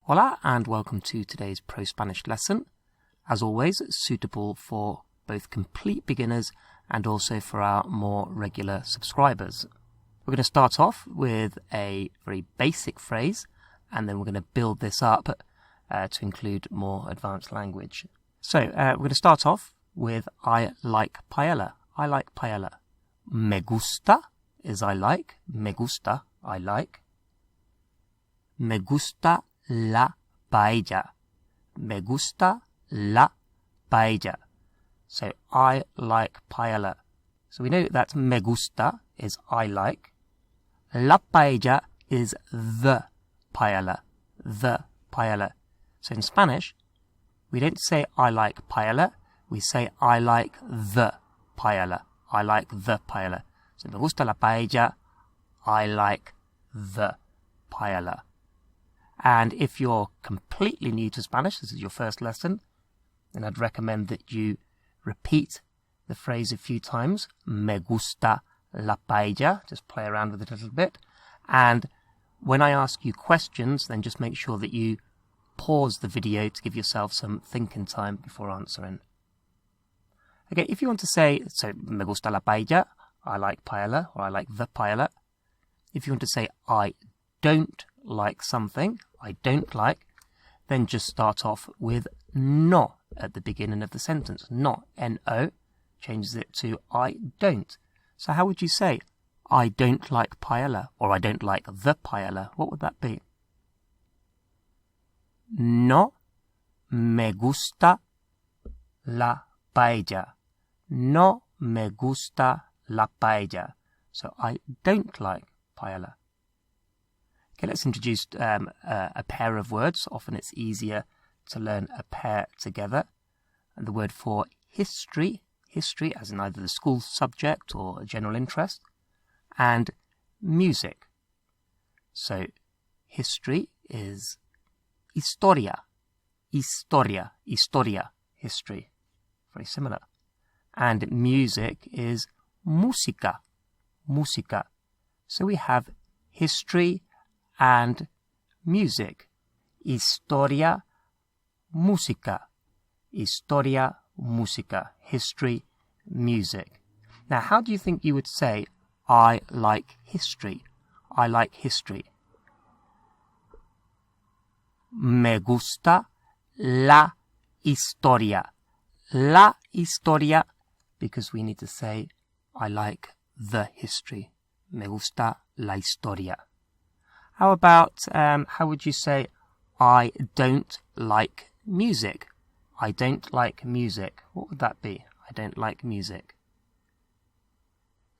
Hola and welcome to today's ProSpanish lesson. As always, suitable for both complete beginners and also for our more regular subscribers. We're going to start off with a very basic phrase and then we're going to build this up to include more advanced language. So we're going to start off with I like paella. I like paella. Me gusta is I like. Me gusta, I like. Me gusta la paella. Me gusta la paella. So I like paella. So we know that me gusta is I like. La paella is the paella. The paella. So in Spanish, we don't say I like paella. We say I like the paella. I like the paella. So me gusta la paella. I like the paella. And if you're completely new to Spanish, this is your first lesson, then I'd recommend that you repeat the phrase a few times. Me gusta la paella. Just play around with it a little bit. And when I ask you questions, then just make sure that you pause the video to give yourself some thinking time before answering. Okay, if you want to say, so me gusta la paella, I like paella, or I like the paella. If you want to say I don't like something, I don't like, then just start off with no at the beginning of the sentence. No, N-O, changes it to I don't. So how would you say, I don't like paella, or I don't like the paella? What would that be? No me gusta la paella. No me gusta la paella. So I don't like paella. Okay, let's introduce a pair of words. Often it's easier to learn a pair together. And the word for history, history as in either the school subject or a general interest, and music. So history is historia, historia, historia, history. Very similar. And music is música, música. So we have history and music. Historia, música. Historia, música. History, music. Now, how do you think you would say, I like history? I like history. Me gusta la historia. La historia, because we need to say, I like the history. Me gusta la historia. How about, how would you say, I don't like music? I don't like music. What would that be? I don't like music.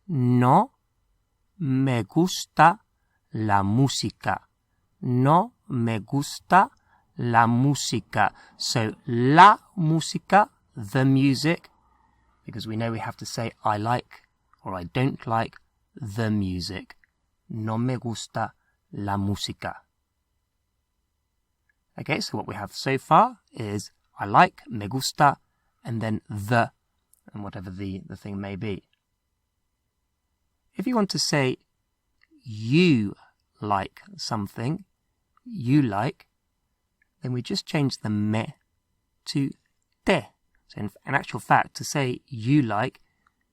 No me gusta la música. No me gusta la música. So, la música, the music, because we know we have to say I like or I don't like the music. No me gusta la música. Okay, so what we have so far is I like, me gusta, and then the, and whatever the thing may be. If you want to say you like something, you like, then we just change the me to te. So in actual fact, to say you like,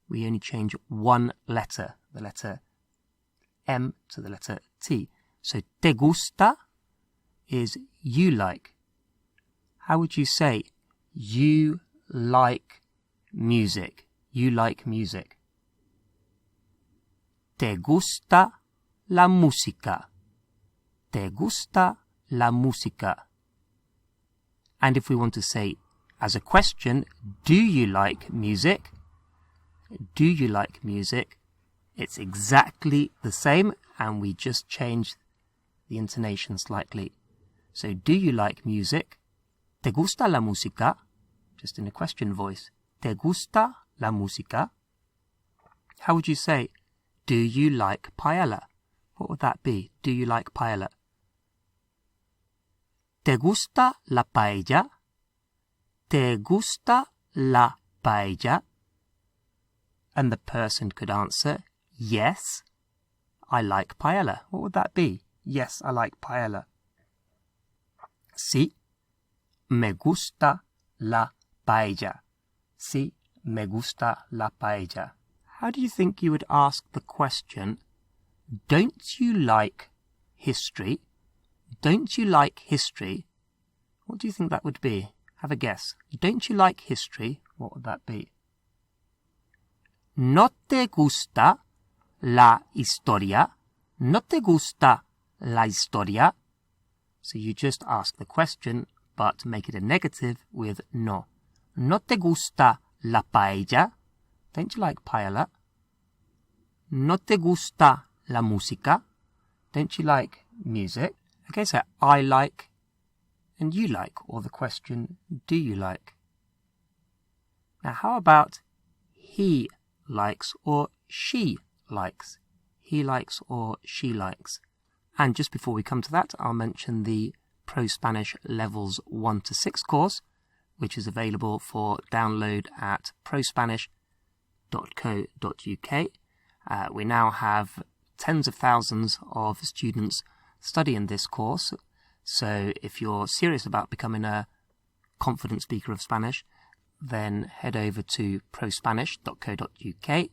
we only change one letter, the letter M to the letter T. So te gusta is you like. How would you say you like music? You like music. Te gusta la música. Te gusta la música. And if we want to say as a question, do you like music? Do you like music? It's exactly the same and we just change the intonation slightly. So, do you like music? ¿Te gusta la música? Just in a question voice. ¿Te gusta la música? How would you say, do you like paella? What would that be? Do you like paella? ¿Te gusta la paella? ¿Te gusta la paella? And the person could answer, yes, I like paella. What would that be? Yes, I like paella. Sí, me gusta la paella. Sí, me gusta la paella. How do you think you would ask the question, don't you like history? Don't you like history? What do you think that would be? Have a guess. Don't you like history? What would that be? ¿No te gusta la historia? ¿No te gusta la historia? So you just ask the question, but make it a negative with no. ¿No te gusta la paella? Don't you like paella? ¿No te gusta la música? Don't you like music? Okay, so I like and you like, or the question, do you like? Now, how about he likes or she likes? He likes or she likes. And just before we come to that, I'll mention the ProSpanish Levels 1 to 6 course, which is available for download at prospanish.co.uk. We now have tens of thousands of students studying this course, so if you're serious about becoming a confident speaker of Spanish, then head over to prospanish.co.uk,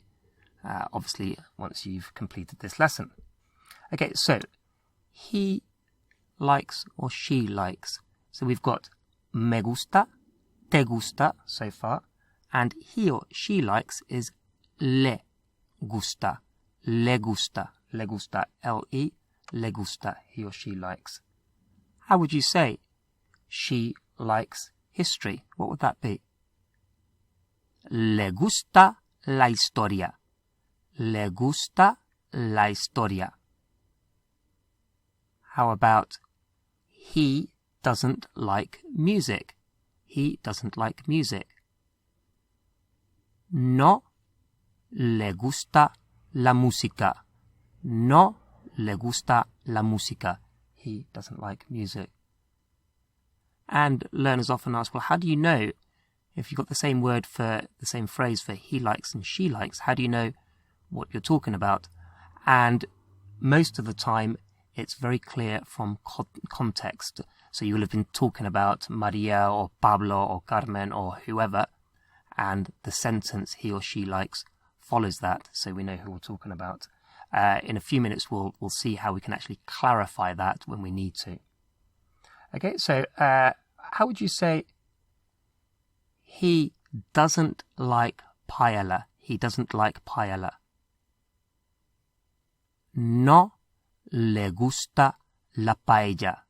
obviously once you've completed this lesson. Okay, so he likes or she likes. So we've got me gusta, te gusta so far, and he or she likes is le gusta, le gusta, le gusta, L-E, le gusta, he or she likes. How would you say she likes history? What would that be? Le gusta la historia. Le gusta la historia. How about he doesn't like music? He doesn't like music. No le gusta la música. No le gusta la música. He doesn't like music. And learners often ask, well, how do you know if you've got the same word for the same phrase for he likes and she likes? How do you know what you're talking about? And most of the time, it's very clear from context. So you will have been talking about Maria or Pablo or Carmen or whoever, and the sentence he or she likes follows that, so we know who we're talking about. In a few minutes, we'll see how we can actually clarify that when we need to. Okay, so how would you say he doesn't like paella? He doesn't like paella. No le gusta la paella.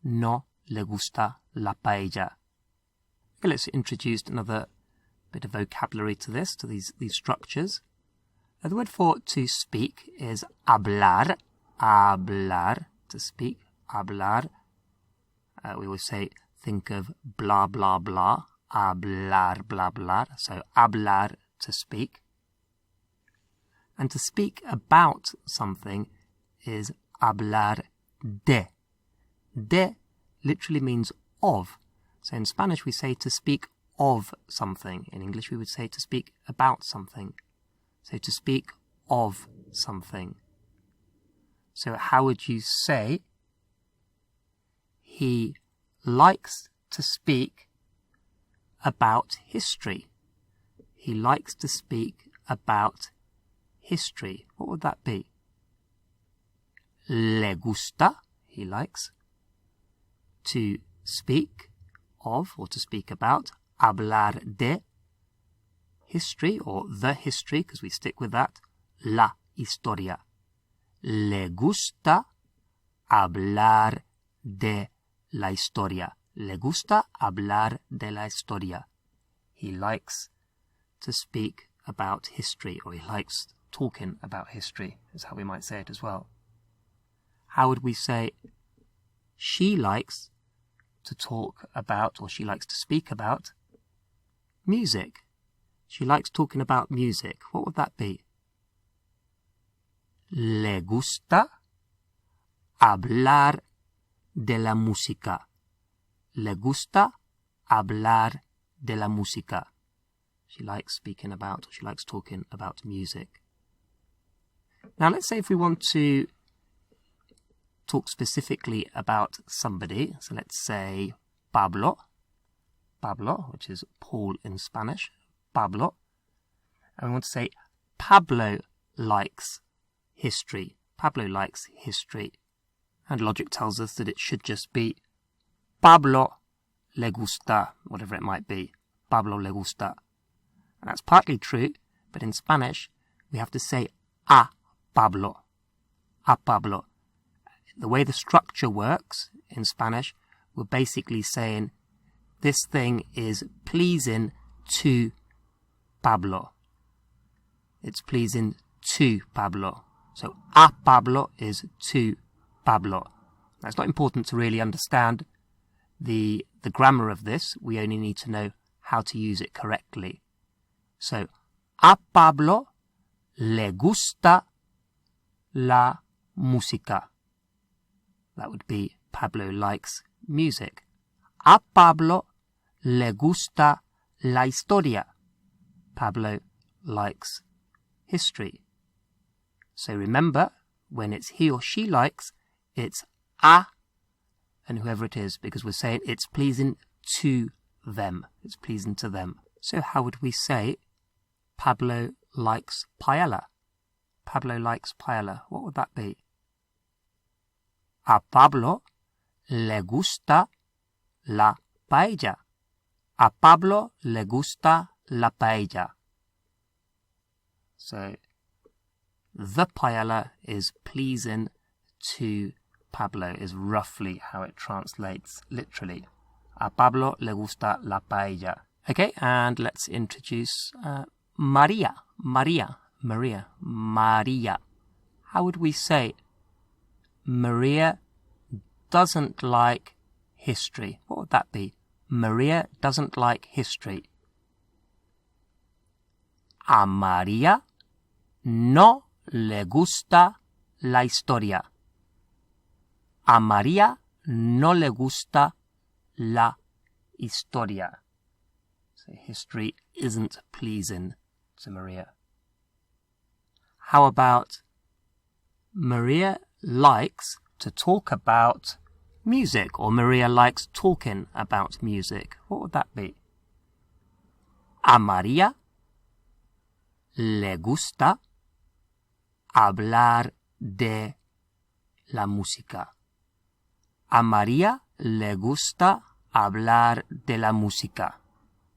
No le gusta la paella. Okay, let's introduce another bit of vocabulary to this, to these structures. The word for to speak is hablar. Hablar, to speak. Hablar. We always say, think of blah, blah, blah. Hablar, blah, blah. So hablar, to speak. And to speak about something is hablar de. De literally means of. So in Spanish we say to speak of something. In English we would say to speak about something. So to speak of something. So how would you say he likes to speak about history? He likes to speak about history. What would that be? Le gusta, he likes. To speak of or to speak about, hablar de. History or the history, because we stick with that, la historia. Le gusta hablar de la historia. Le gusta hablar de la historia. He likes to speak about history, or he likes talking about history, is how we might say it as well. How would we say she likes to talk about, or she likes to speak about, music? She likes talking about music. What would that be? Le gusta hablar de la música. Le gusta hablar de la música. She likes speaking about, or she likes talking about music. Now let's say if we want to talk specifically about somebody, so let's say Pablo, which is Paul in Spanish, Pablo. And we want to say Pablo likes history. Pablo likes history. And logic tells us that it should just be Pablo le gusta, whatever it might be. Pablo le gusta. And that's partly true, but in Spanish, we have to say a Pablo. A Pablo. The way the structure works in Spanish, we're basically saying this thing is pleasing to Pablo. It's pleasing to Pablo. So a Pablo is to Pablo. Now, it's not important to really understand the grammar of this. We only need to know how to use it correctly. So, a Pablo le gusta la música. That would be Pablo likes music. A Pablo le gusta la historia. Pablo likes history. So remember, when it's he or she likes, it's a and whoever it is, because we're saying it's pleasing to them. It's pleasing to them. So how would we say Pablo likes paella? Pablo likes paella. What would that be? A Pablo le gusta la paella. A Pablo le gusta la paella. So the paella is pleasing to Pablo, is roughly how it translates literally. A Pablo le gusta la paella. Okay, and let's introduce Maria. How would we say Maria doesn't like history? What would that be? Maria doesn't like history. A María no le gusta la historia. A María no le gusta la historia. So history isn't pleasing to Maria. How about Maria likes to talk about music, or Maria likes talking about music? What would that be? A María le gusta hablar de la música. A María le gusta hablar de la música.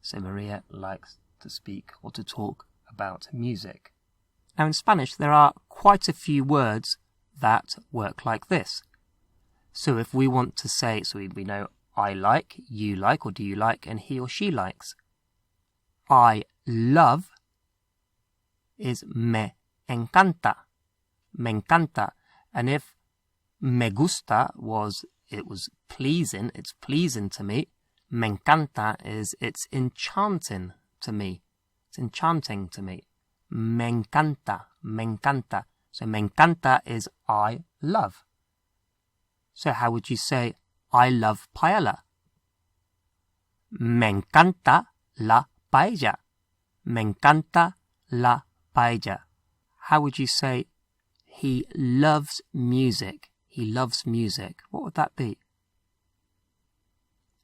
So Maria likes to speak or to talk about music. Now in Spanish there are quite a few words that work like this. So if we want to say, so we know I like, you like, or do you like, and he or she likes. I love is me encanta. Me encanta. And if me gusta was, it was pleasing, it's pleasing to me, me encanta is, it's enchanting to me. It's enchanting to me. Me encanta, me encanta. So me encanta is I love. So how would you say I love paella? Me encanta la paella. Me encanta la paella. How would you say he loves music? He loves music. What would that be?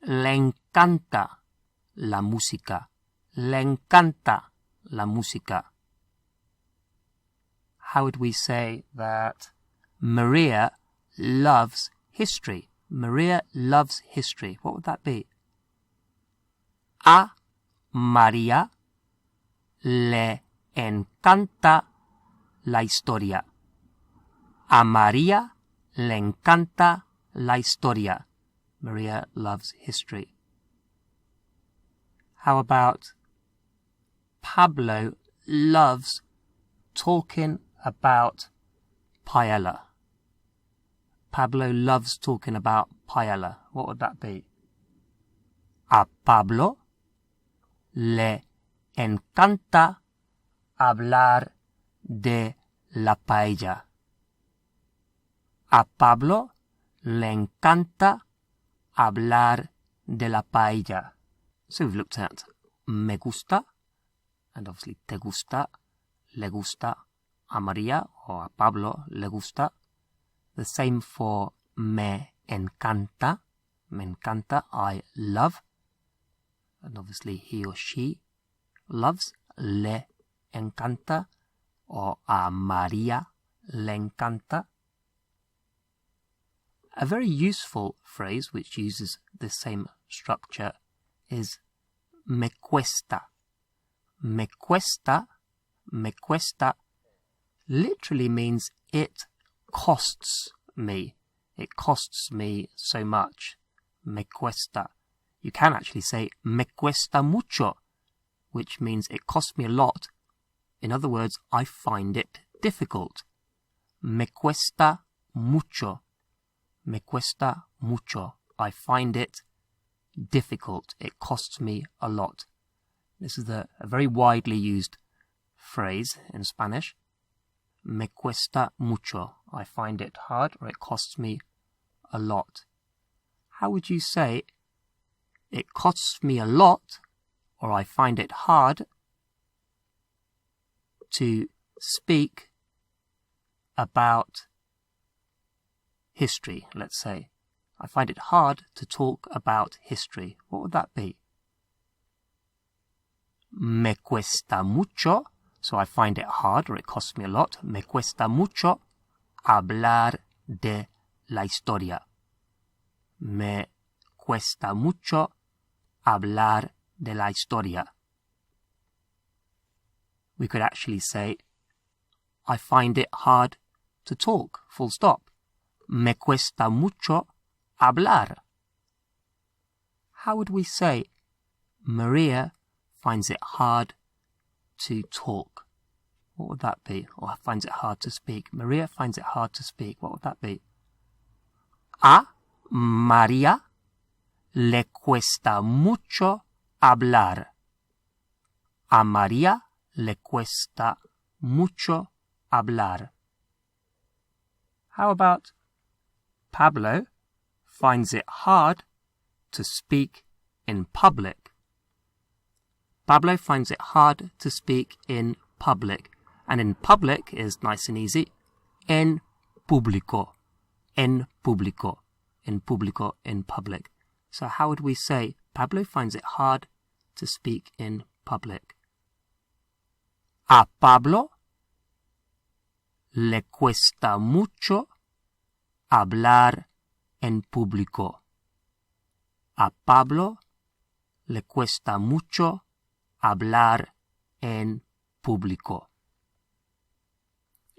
Le encanta la música. Le encanta la música. How would we say that Maria loves history? Maria loves history. What would that be? A María le encanta la historia. A María le encanta la historia. Maria loves history. How about Pablo loves talking about paella? Pablo loves talking about paella. What would that be? A Pablo le encanta hablar de la paella. A Pablo le encanta hablar de la paella. So we've looked at me gusta, and obviously te gusta, le gusta, a María or a Pablo le gusta. The same for me encanta, me encanta, I love. And obviously he or she loves, le encanta, or a María le encanta. A very useful phrase which uses the same structure is me cuesta. Me cuesta, me cuesta literally means it costs me. It costs me so much. Me cuesta. You can actually say me cuesta mucho, which means it costs me a lot. In other words, I find it difficult. Me cuesta mucho. Me cuesta mucho. I find it difficult. It costs me a lot. This is a very widely used phrase in Spanish. Me cuesta mucho. I find it hard, or it costs me a lot. How would you say it costs me a lot, or I find it hard to speak about history, let's say. I find it hard to talk about history. What would that be? Me cuesta mucho, so I find it hard, or it costs me a lot. Me cuesta mucho hablar de la historia. Me cuesta mucho hablar de la historia. We could actually say, I find it hard to talk, full stop. Me cuesta mucho hablar. How would we say, Maria finds it hard to talk? What would that be? Or finds it hard to speak? Maria finds it hard to speak. What would that be? A María le cuesta mucho hablar. A María le cuesta mucho hablar. How about Pablo finds it hard to speak in public? Pablo finds it hard to speak in public. And in public is nice and easy. En público. En público. En público, in public. So how would we say Pablo finds it hard to speak in public? A Pablo le cuesta mucho hablar en público. A Pablo le cuesta mucho hablar en público.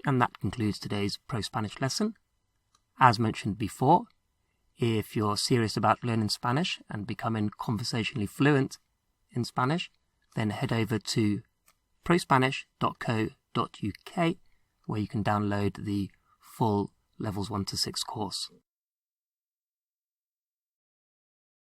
And that concludes today's Pro-Spanish lesson. As mentioned before, if you're serious about learning Spanish and becoming conversationally fluent in Spanish, then head over to prospanish.co.uk, where you can download the full Levels 1 to 6 course.